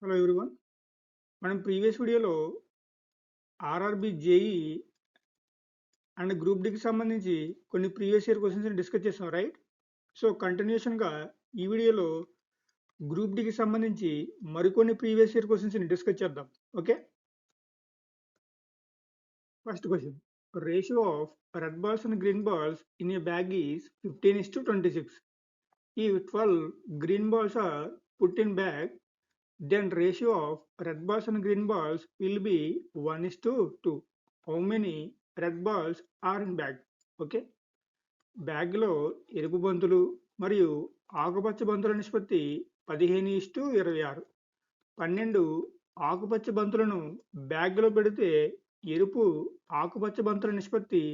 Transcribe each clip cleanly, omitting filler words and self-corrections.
Hello everyone. మనం previous వీడియోలో RRB JEE and group డికి సంబంధించి కొన్ని ప్రీవియస్ ఇయర్ క్వశ్చన్స్ డిస్కస్ చేసాం, రైట్? సో కంటిన్యూషన్గా ఈ వీడియోలో గ్రూప్ డికి సంబంధించి మరికొన్ని ప్రీవియస్ ఇయర్ క్వశ్చన్స్ డిస్కస్ చేద్దాం. Okay, first question. Ratio of red balls and green balls in a bag is 15:26. If 12 green balls are put in bag, then ratio of red balls and green balls will be 1:2. How many red balls are in bag? Okay, బ్యాగ్లో ఎరుపు బంతులు మరియు ఆకుపచ్చ బంతుల నిష్పత్తి 15:26. 12 ఆకుపచ్చ బంతులను బ్యాగ్లో పెడితే ఎరుపు ఆకుపచ్చ బంతుల నిష్పత్తి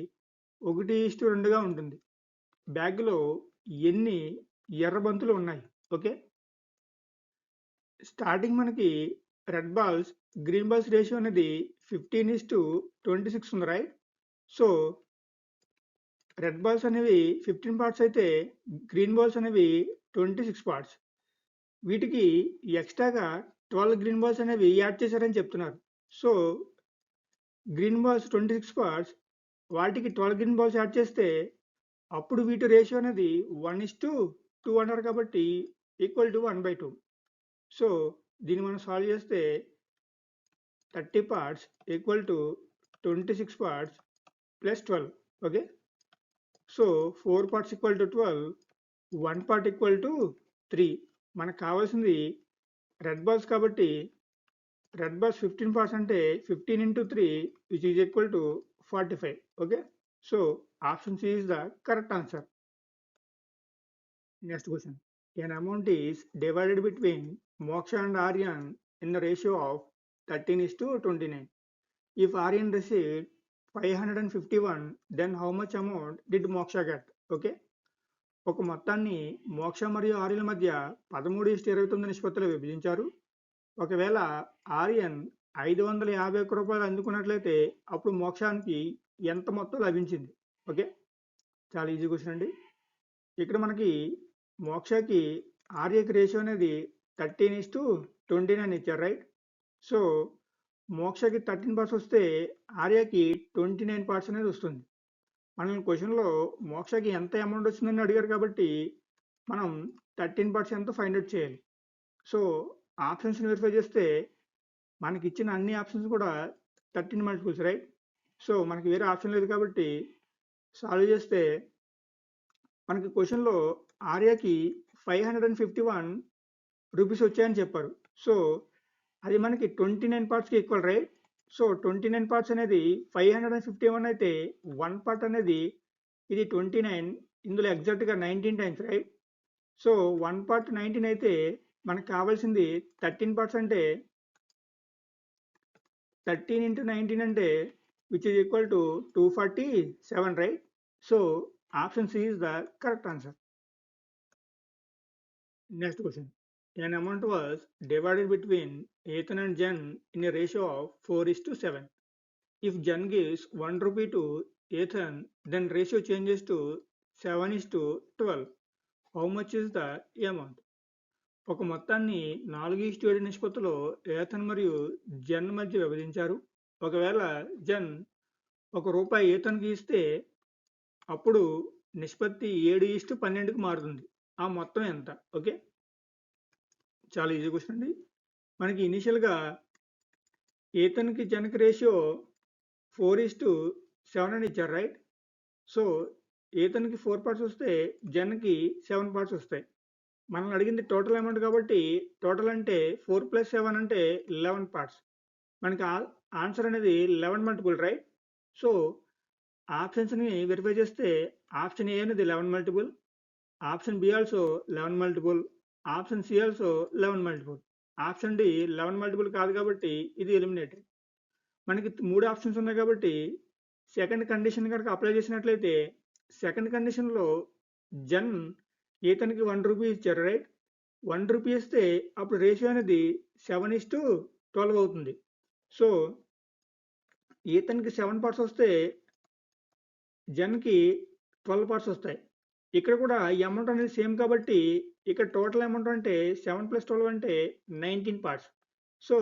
1:2గా ఉంటుంది. బ్యాగ్లో ఎన్ని ఎర్ర బంతులు ఉన్నాయి? ఓకే, స్టార్టింగ్ మనకి red balls green balls ratio అనేది 15:26 ఉంది, రైట్? సో రెడ్ బాల్స్ అనేవి 15 పార్ట్స్ అయితే గ్రీన్ బాల్స్ అనేవి 26 పార్ట్స్. వీటికి ఎక్స్ట్రాగా 12 గ్రీన్ బాల్స్ అనేవి యాడ్ చేశారని చెప్తున్నారు. సో గ్రీన్ బాల్స్ 26 పార్ట్స్, వాటికి 12 గ్రీన్ బాల్స్ యాడ్ చేస్తే అప్పుడు వీటి రేషియో అనేది 1:2 అన్నారు కాబట్టి ఈక్వల్ టు 1/2. సో దీన్ని మనం సాల్వ్ చేస్తే 30 parts equal to 26 parts plus 12. Okay, so 4 parts equal to 12, 1 part equal to 3. మనకు కావాల్సింది రెడ్ బాల్స్ కాబట్టి రెడ్ బాల్స్ 15 పార్ట్స్ అంటే 15 into 3 which is equal to 45. Okay, so option C is the correct answer. Next question. An amount is divided between Moksha and Aryan in the ratio of 13:29. If Aryan received 551, then how much amount did Moksha get? Okay, ఒక మొత్తాన్ని మోక్ష మరియు ఆర్యన్ మధ్య 13:29 నిష్పత్తిలో విభజించారు. ఒకవేళ ఆర్యన్ 551 రూపాయలు అందుకున్నట్లయితే అప్పుడు మోక్షానికి ఎంత మొత్తం లభించింది? ఓకే, చాలా ఈజీ క్వశ్చన్ అండి. ఇక్కడ మనకి మోక్షకి ఆర్యకి రేషియో అనేది 13:29 ఇచ్చారు, రైట్? సో మోక్షకి 13 పార్ట్స్ వస్తే ఆర్యకి 29 పార్ట్స్ అనేది వస్తుంది. మనల్ని క్వశ్చన్లో మోక్షకి ఎంత అమౌంట్ వచ్చిందని అడిగారు కాబట్టి మనం 13 పార్ట్స్ ఎంత ఫైండ్ అవుట్ చేయాలి. సో ఆప్షన్స్ని వెరిఫై చేస్తే మనకి ఇచ్చిన అన్ని ఆప్షన్స్ కూడా 13 మల్టిపుల్స్, రైట్? సో మనకి వేరే ఆప్షన్ లేదు కాబట్టి సాల్వ్ చేస్తే మనకి క్వశ్చన్లో ఆర్యకి 551 రూపీస్ వచ్చాయని చెప్పారు. సో అది మనకి 29 పార్ట్స్కి ఈక్వల్, రైట్? సో 29 పార్ట్స్ అనేది 551 అయితే 1 పార్ట్ అనేది ఇది 29, ఇందులో ఎగ్జాక్ట్గా 19 టైమ్స్, రైట్? సో 1 పార్ట్ 19 అయితే మనకు కావాల్సింది 13 పార్ట్స్ అంటే 13 into 19 అంటే which is equal to 247, right? So option C is the correct answer. Next question. An amount was divided between Ethan and Jen in a ratio of 4:7. If Jen gives 1 rupee to Ethan, then ratio changes to 7:12. How much is the amount? ఒక మొత్తాన్ని 4:7 నిష్పత్తిలో Ethan మరియు జెన్ మధ్య విభజించారు. ఒకవేళ జెన్ 1 రూపాయి ఏథన్కి ఇస్తే అప్పుడు నిష్పత్తి 7:12కి మారుతుంది. ఆ మొత్తం ఎంత? ఓకే, చాలా ఈజీ క్వశ్చన్ అండి. మనకి ఇనిషియల్గా ఏథన్కి జెన్కి రేషియో 4:7 అని ఇచ్చారు, రైట్? సో ఏథన్కి 4 పార్ట్స్ వస్తే జెన్కి 7 పార్ట్స్ వస్తాయి. మనల్ని అడిగింది టోటల్ అమౌంట్ కాబట్టి టోటల్ అంటే 4 + 7 అంటే 11 పార్ట్స్. మనకి ఆన్సర్ అనేది 11 మల్టిపుల్, రైట్? సో ఆప్షన్స్ని వెరిఫై చేస్తే ఆప్షన్ ఏ అనేది 11 multiple, option B also 11 multiple, option C also 11 multiple, option D 11 multiple కాదు కాబట్టి ఇది ఎలిమినేటెడ్. మనకి 3 ఆప్షన్స్ ఉన్నాయి కాబట్టి సెకండ్ కండిషన్ కనుక అప్లై చేసినట్లయితే సెకండ్ కండిషన్లో జన్ ఏతనికి 1 రూపీ ఇచ్చారు, రైట్? 1 రూపీ ఇస్తే అప్పుడు రేషియో అనేది 7:12 అవుతుంది. సో ఏతనికి 7 పార్ట్స్ వస్తే జన్కి 12 పార్ట్స్ వస్తాయి. ఇక్కడ కూడా ఈ అమౌంట్ అనేది సేమ్ కాబట్టి ఇక్కడ టోటల్ అమౌంట్ అంటే 7 + 12 అంటే 19 పార్ట్స్. సో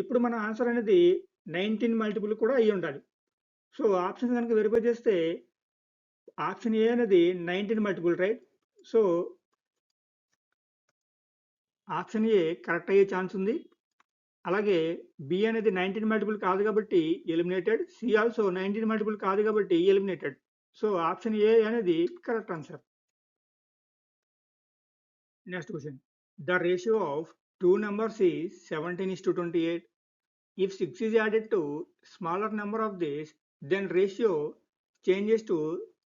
ఇప్పుడు మన ఆన్సర్ అనేది 19 మల్టిపుల్ కూడా అయ్యి ఉండాలి. సో ఆప్షన్ కనుక వెరిఫై చేస్తే ఆప్షన్ ఏ అనేది 19 multiple right. So option A correct అయ్యే ఛాన్స్ ఉంది. అలాగే బి అనేది 19 మల్టిపుల్ కాదు కాబట్టి ఎలిమినేటెడ్. సి ఆల్సో 19 మల్టిపుల్ కాదు కాబట్టి ఎలిమినేటెడ్. సో ఆప్షన్ ఏ అనేది correct answer. Next question. The ratio of two numbers is 17:28. If 6 is added to smaller number of these, then ratio changes to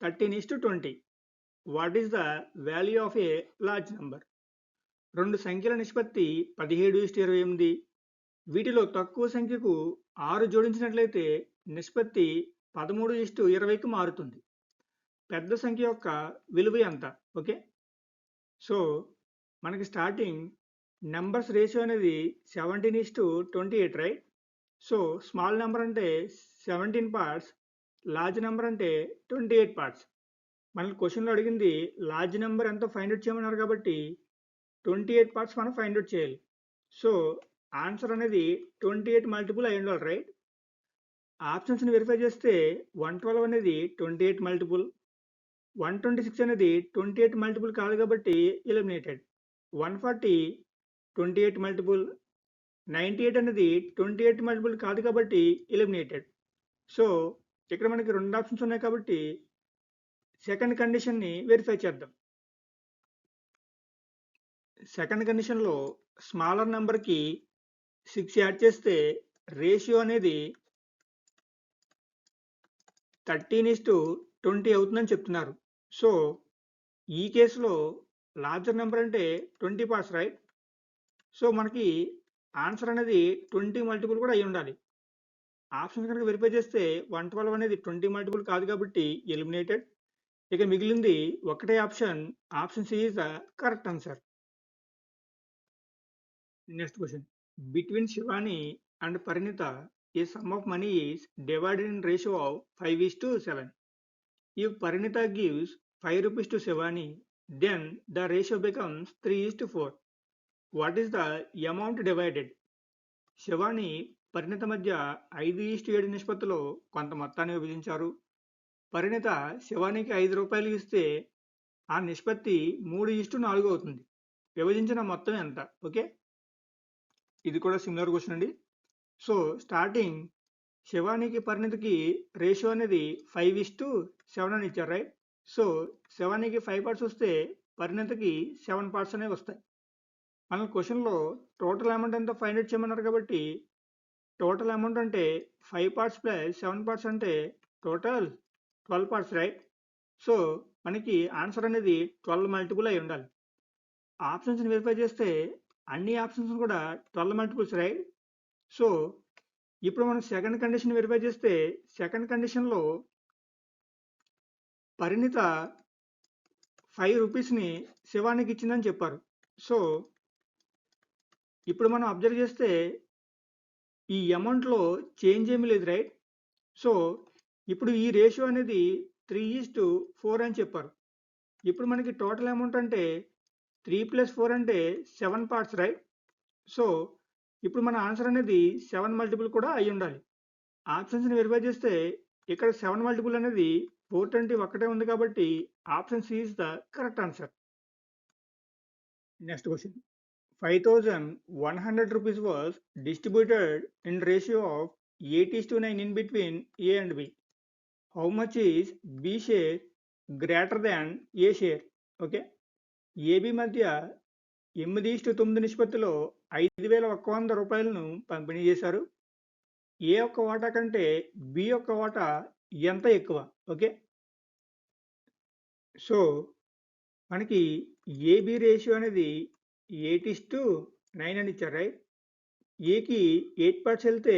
13:20. What is the value of a large number? రెండు సంఖ్యల నిష్పత్తి 17:28. వీటిలో తక్కువ సంఖ్యకు 6 జోడించినట్లయితే నిష్పత్తి 13:20కి మారుతుంది. పెద్ద సంఖ్య యొక్క విలువ ఎంత? ఓకే. సో మనకి స్టార్టింగ్ నెంబర్స్ రేషియో అనేది 17:28 రైట్. సో స్మాల్ నెంబర్ అంటే 17 పార్ట్స్, లార్జ్ నెంబర్ అంటే 28 పార్ట్స్. మనకి క్వశ్చన్లో అడిగింది లార్జ్ నెంబర్ ఎంతో ఫైండ్ అవుట్ చేయమన్నారు కాబట్టి 28 పార్ట్స్ మనం ఫైండ్ అవుట్ చేయాలి. సో ఆన్సర్ అనేది 28 మల్టిపుల్ అయి ఉండాలి రైట్. ఆప్షన్స్ని వెరిఫై చేస్తే 112 అనేది 28 మల్టిపుల్, 126 అనేది 28 మల్టిపుల్ కాదు కాబట్టి ఎలిమినేటెడ్, 140 28 మల్టిపుల్, 98 అనేది 28 మల్టిపుల్ కాదు కాబట్టి ఎలిమినేటెడ్. సో ఇక్కడ మనకి రెండు ఆప్షన్స్ ఉన్నాయి కాబట్టి సెకండ్ కండిషన్ని వెరిఫై చేద్దాం. సెకండ్ కండిషన్లో స్మాలర్ నెంబర్కి 6 యాడ్ చేస్తే రేషియో అనేది 13:20 అవుతుందని చెప్తున్నారు. సో ఈ కేసులో లార్జర్ నెంబర్ అంటే 20 పార్ట్స్ రైట్. సో మనకి ఆన్సర్ అనేది 20 మల్టిపుల్ కూడా అయి ఉండాలి. ఆప్షన్ కనుక వెరిఫై చేస్తే 112 అనేది 20 మల్టిపుల్ కాదు కాబట్టి ఎలిమినేటెడ్. ఇక మిగిలింది ఒకటే option, option C is the correct answer. Next question. Between Shivani and Parinita a sum of money is divided in ratio of 5:7. If Parinita gives 5 rupees to Shivani, then the ratio becomes 3:4. What is the amount divided? Shivani Parinita మధ్య 5:7 నిష్పత్తిలో కొంత మొత్తాన్ని విభజించారు. పరిణిత శివానికి 5 రూపాయలు ఇస్తే ఆ నిష్పత్తి 3:4 అవుతుంది. విభజించిన మొత్తం ఎంత? ఓకే, ఇది కూడా సిమిలర్ క్వశ్చన్ అండి. సో స్టార్టింగ్ శివానికి పరిణితికి రేషియో అనేది 5:7 అని ఇచ్చారు రైట్. సో శివానికి 5 పార్ట్స్ వస్తే పరిణితికి 7 పార్ట్స్ అనేవి వస్తాయి. మన క్వశ్చన్లో టోటల్ అమౌంట్ ఎంత ఫైండ్ అవుట్ చేయమన్నారు కాబట్టి టోటల్ అమౌంట్ అంటే 5 పార్ట్స్ ప్లస్ 7 పార్ట్స్ అంటే టోటల్ 12 పార్ట్స్ రైట్. సో మనకి ఆన్సర్ అనేది 12 మల్టిపుల్ అయి ఉండాలి. ఆప్షన్స్ని వెరిఫై చేస్తే అన్ని ఆప్షన్స్ కూడా 12 మల్టిపుల్స్ రైట్. సో ఇప్పుడు మనం సెకండ్ కండిషన్ వెరిఫై చేస్తే సెకండ్ కండిషన్లో పరిణిత 5 రూపీస్ని శివానికి ఇచ్చిందని చెప్పారు. సో ఇప్పుడు మనం అబ్జర్వ్ చేస్తే ఈ అమౌంట్లో చేంజ్ ఏమీ లేదు రైట్. సో ఇప్పుడు ఈ రేషియో అనేది 3:4 అని చెప్పారు. ఇప్పుడు మనకి టోటల్ అమౌంట్ అంటే 3 + 4 అంటే 7 పార్ట్స్ రైట్. సో ఇప్పుడు మన ఆన్సర్ అనేది 7 మల్టిపుల్ కూడా అయి ఉండాలి. ఆప్షన్స్ని వెరిఫై చేస్తే ఇక్కడ 7 మల్టిపుల్ అనేది 420 ఒక్కటే ఉంది కాబట్టి option C is the correct answer. Next question. 5,100 rupees was distributed in ratio of 8:9 in between A and B. How much is B share greater than A share? Okay, AB మధ్య 8:9 నిష్పత్తిలో 5,100 రూపాయలను పంపిణీ చేశారు. ఏ యొక్క వాటా కంటే బి యొక్క వాటా ఎంత ఎక్కువ? ఓకే, సో మనకి ఏబి రేషియో అనేది 8:9 అని ఇచ్చారు రైట్. ఏకి 8 పార్ట్స్ వెళ్తే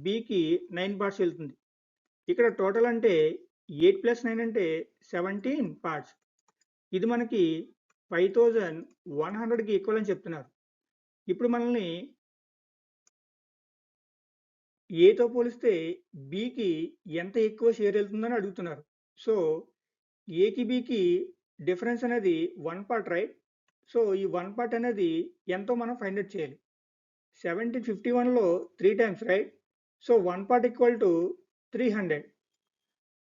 బికి 9 పార్ట్స్ వెళ్తుంది. ఇక్కడ టోటల్ అంటే 8 + 9 అంటే 17 పార్ట్స్. ఇది మనకి 5,100కి ఈక్వల్ అని చెప్తున్నారు. ఇప్పుడు మనల్ని ఏతో పోలిస్తే బికి ఎంత ఎక్కువ షేర్ వెళ్తుందని అడుగుతున్నారు. సో ఏకి బికి డిఫరెన్స్ అనేది 1 పార్ట్ రైట్. సో ఈ 1 పార్ట్ అనేది ఎంతో మనం ఫైండ్ అవుట్ చేయాలి. 1751లో 3 times, right? So 1 part equal to 300.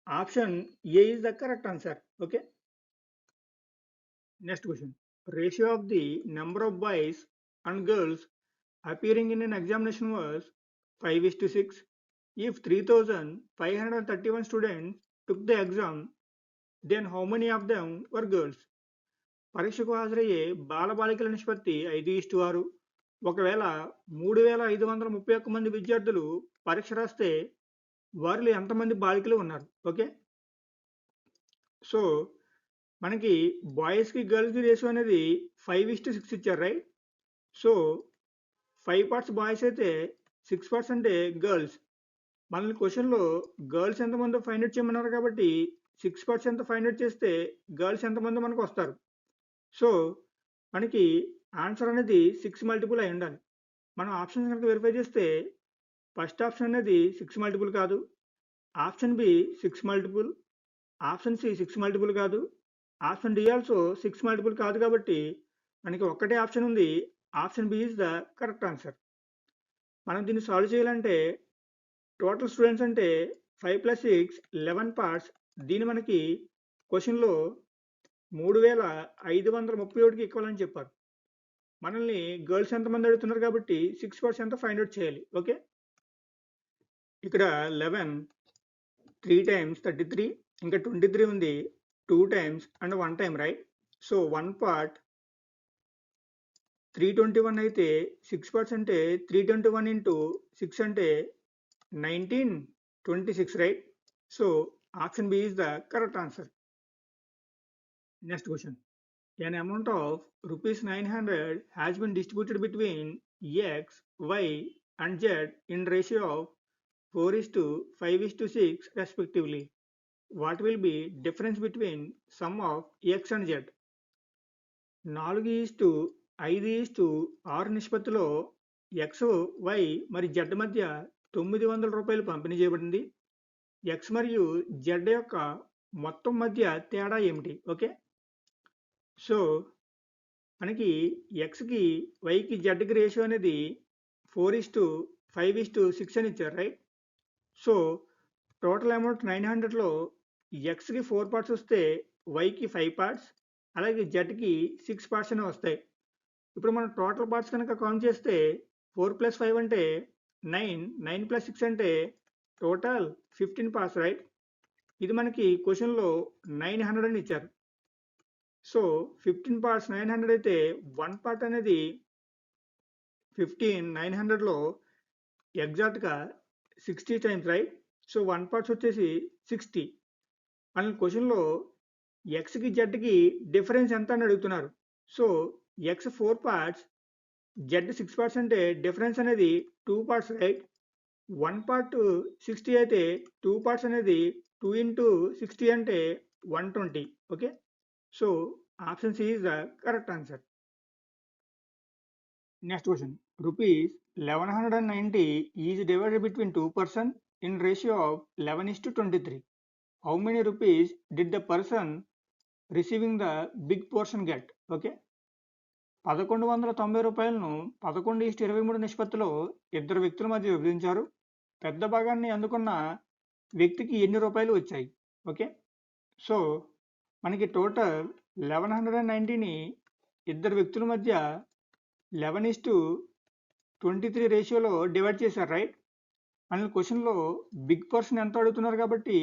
Option A is the correct answer. Okay. Next question. Ratio of the number of boys and girls appearing in an examination was 5:6. If 3,531 students took the exam, then how many of them were girls? పరీక్షకు హాజరయ్యే బాలబాలికల నిష్పత్తి 5:6. ఒకవేళ 3,531 మంది విద్యార్థులు పరీక్ష రాస్తే వారిలో ఎంతమంది బాలికలు ఉన్నారు? ఓకే. సో మనకి బాయ్స్కి గర్ల్స్కి రేషియో అనేది 5:6 ఇచ్చారు, రైట్? సో 5 parts బాయ్స్ అయితే 6 parts అంటే గర్ల్స్. మనల్ని క్వశ్చన్లో గర్ల్స్ ఎంతమందో ఫైండ్ అవుట్ చేయమన్నారు కాబట్టి 6 parts ఎంత ఫైండ్ అవుట్ చేస్తే గర్ల్స్ ఎంతమంది మనకు వస్తారు. సో మనకి ఆన్సర్ అనేది 6 మల్టిపుల్ అయి ఉండాలి. మనం ఆప్షన్ కనుక వెరిఫై చేస్తే ఫస్ట్ ఆప్షన్ అనేది 6 మల్టిపుల్ కాదు, option B 6 multiple, option C 6 multiple కాదు, ఆప్షన్ డి ఆల్సో 6 మల్టిపుల్ కాదు. కాబట్టి మనకి ఒక్కటే ఆప్షన్ ఉంది, option B is the correct answer. మనం దీన్ని సాల్వ్ చేయాలంటే టోటల్ స్టూడెంట్స్ అంటే 5 + 6 11 parts. దీన్ని మనకి క్వశ్చన్లో 3,531కి ఈక్వల్ అని చెప్పారు. మనల్ని గర్ల్స్ ఎంతమంది అడుగుతున్నారు కాబట్టి 6 parts ఎంత ఫైండ్ అవుట్ చేయాలి. ఓకే. ఇక్కడ 11 3 times 33, ఇంకా 23 ఉంది 2 times and 1 time, right? So 1 part 321 అయితే 6 parts అంటే 321 into 6 అంటే 1926, right? So option B is the correct answer. Next question. An amount of rupees 900 has been distributed between X, Y and Z in ratio of 4:5:6 respectively. What will be difference between sum of X and Z? 4:5:6 నిష్పత్తిలో X, Y మరి Z మధ్య 900 రూపాయలు పంపిణీ చేయబడింది. X మరియు Z యొక్క మొత్తం మధ్య తేడా ఏమిటి? ఓకే. సో మనకి ఎక్స్కి వైకి జెడ్కి రేషియో అనేది 4:5:6 అని ఇచ్చారు, రైట్? సో టోటల్ అమౌంట్ 900లో ఎక్స్కి 4 parts వస్తే వైకి 5 parts, అలాగే జెడ్కి 6 parts అని వస్తాయి. ఇప్పుడు మనం టోటల్ పార్ట్స్ కనుక కౌంట్ చేస్తే 4 + 5 అంటే 9, 9 + 6 అంటే టోటల్ 15 parts, రైట్? ఇది మనకి క్వశ్చన్లో 900 అని ఇచ్చారు. సో 15 parts 900 అయితే 1 part అనేది 15 900లో ఎగ్జాక్ట్గా 60 times, రైట్? సో 1 parts వచ్చేసి 60. మన క్వశ్చన్లో ఎక్స్కి జెడ్కి డిఫరెన్స్ ఎంత అని అడుగుతున్నారు. So X 4 parts, Z 6 parts అంటే డిఫరెన్స్ అనేది 2 parts, రైట్? 1 part 60 అయితే 2 parts అనేది 2 into 60 అంటే 120. Okay. So option C is the correct answer. Next question. Rupees 1190 is divided between 2 persons in ratio of 11:23. How many rupees did the person receiving the big portion get? Okay. 1190 రూపాయలను 11:23 నిష్పత్తిలో ఇద్దరు వ్యక్తుల మధ్య విభజించారు. పెద్ద భాగాన్ని అందుకున్న వ్యక్తికి ఎన్ని రూపాయలు వచ్చాయి? ఓకే. సో మనకి టోటల్ 1190ని ఇద్దరు వ్యక్తుల మధ్య 11:23 రేషియోలో డివైడ్ చేశారు, రైట్? మన క్వశ్చన్లో బిగ్ పర్సన్ ఎంత అడుగుతున్నారు కాబట్టి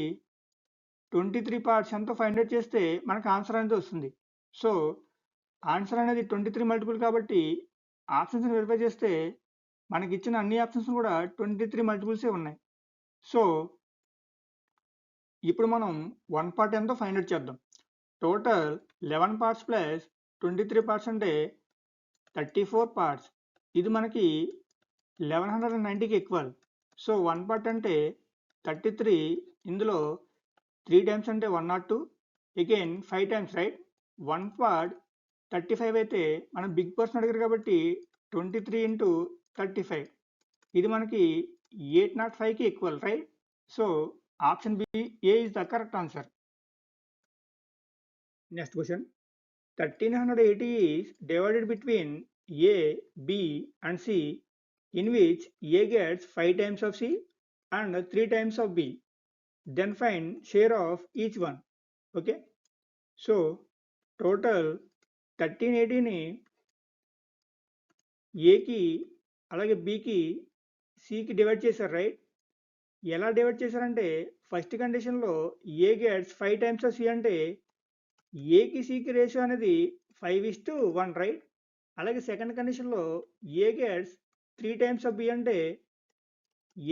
23 parts ఎంత ఫైండ్ అవుట్ చేస్తే మనకు ఆన్సర్ అనేది వస్తుంది. సో ఆన్సర్ అనేది 23 మల్టిపుల్ కాబట్టి ఆప్షన్స్ వెరిఫై చేస్తే మనకి ఇచ్చిన అన్ని ఆప్షన్స్ కూడా 23 మల్టిపుల్సే ఉన్నాయి. సో ఇప్పుడు మనం 1 part ఎంతో ఫైండ్ అవుట్ చేద్దాం. టోటల్ 11 parts ప్లస్ 23 parts అంటే 34 parts. ఇది మనకి 1190కి ఈక్వల్. సో 1 part అంటే 33, ఇందులో 3 times అంటే 102, అగైన్ 5 times, రైట్? 1 part 35 అయితే మనం బిగ్ పర్సన్ అడిగారు కాబట్టి 23 into 35, ఇది మనకి 805కి equal, right? So option B A is the correct answer. Next question. 1380 is divided between A, B and C in which A gets 5 times of C and 3 times of B. Then find share of each one. Okay, so total 1380ని ఏకి అలాగే బికి సికి divide చేశారు, right? ఎలా divide చేశారంటే first కండిషన్లో ఏ gets 5 times of C అంటే ఏకి సికి రేషియో అనేది 5:1, రైట్? అలాగే సెకండ్ కండిషన్లో ఏ గెట్స్ 3 టైమ్స్ ఆఫ్ బి అంటే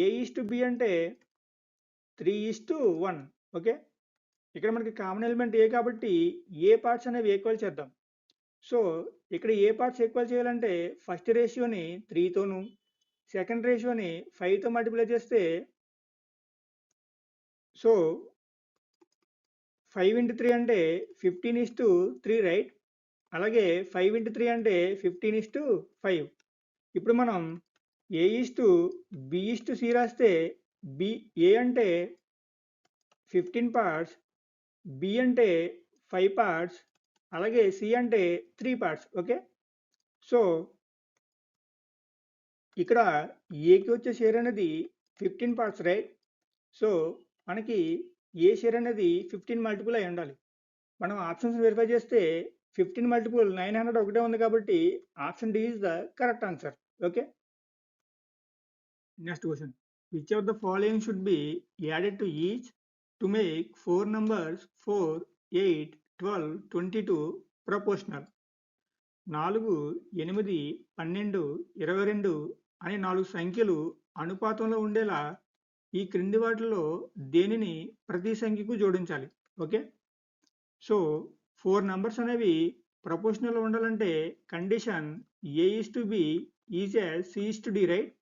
ఏ:బి అంటే 3:1. ఓకే, ఇక్కడ మనకి కామన్ ఎలిమెంట్ ఏ కాబట్టి ఏ పార్ట్స్ అనేవి ఈక్వల్ చేద్దాం. సో ఇక్కడ ఏ పార్ట్స్ ఈక్వల్ చేయాలంటే ఫస్ట్ రేషియోని 3తోను సెకండ్ రేషియోని 5తో మల్టిప్లై చేస్తే సో 5 into 3 అంటే 15:3, రైట్? అలాగే 5 into 3 అంటే 15:5. ఇప్పుడు మనం A:B:C రాస్తే ఏ అంటే 15 పార్ట్స్, బి అంటే 5 పార్ట్స్, అలాగే సి అంటే 3 పార్ట్స్. ఓకే, సో ఇక్కడ ఏకి వచ్చే షేర్ అనేది 15 పార్ట్స్, రైట్? సో మనకి ఏ షేర్ అనేది 15 మల్టిపుల్ అయి ఉండాలి. మనం ఆప్షన్స్ వెరిఫై చేస్తే 15 మల్టిపుల్ 900 ఒకటే ఉంది కాబట్టి option D is the correct answer. Okay, next question. Which of the following should be added to each to make 4 numbers 4, 8, 12, 22 proportional? 4, 8, 12, 22 అనే 4 సంఖ్యలు అనుపాతంలో ఉండేలా ఈ క్రింది వాటిలో దేనిని ప్రతి సంఖ్యకు జోడించాలి? ఓకే, సో 4 నంబర్స్ అనేవి ప్రపోర్షనల్లో ఉండాలంటే condition A:B is as C:D, right?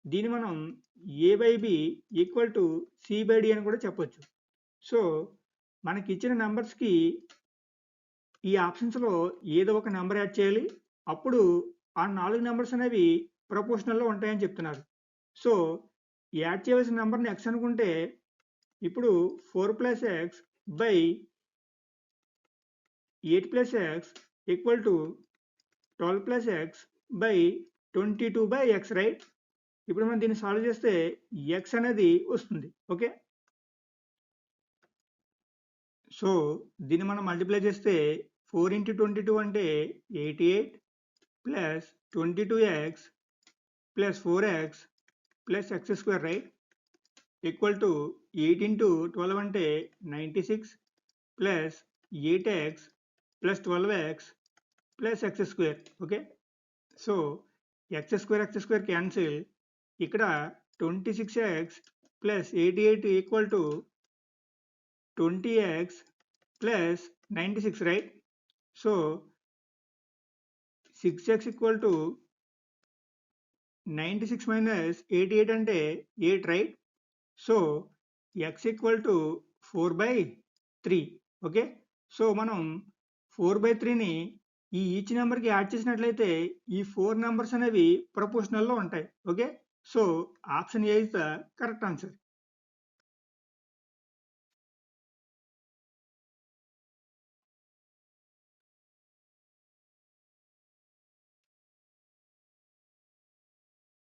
దీన్ని మనం A/B ఈక్వల్ టు C/D అని కూడా చెప్పొచ్చు. సో మనకి ఇచ్చిన నంబర్స్కి ఈ ఆప్షన్స్లో ఏదో ఒక నెంబర్ యాడ్ చేయాలి, అప్పుడు ఆ 4 నెంబర్స్ అనేవి ప్రపోర్షనల్లో ఉంటాయని చెప్తున్నారు. సో యాడ్ చేయవలసిన నెంబర్ని ఎక్స్ అనుకుంటే ఇప్పుడు 4 + x by 8 + x equal to 12 + x by 22/x, right? ఇప్పుడు మనం దీన్ని సాల్వ్ చేస్తే x అనేది వస్తుంది. ఓకే, సో దీన్ని మనం మల్టిప్లై చేస్తే 4 into 22 అంటే 88 plus 22x plus 4x plus x², right? Equal to 8 into 12 అంటే 96 plus 8x plus 12x plus x². Okay, so x² cancel. ఇక్కడ 26x plus 88 equal to 20x plus 96, right? So 6x equal to 96 minus 88 అంటే 8, right? So x equal to 4/3. Okay, so మనం 4/3ని ఈ each నెంబర్కి add చేసినట్లయితే ఈ 4 numbers అనేవి ప్రపోర్షనల్లో ఉంటాయి. Okay, so option A is the correct answer.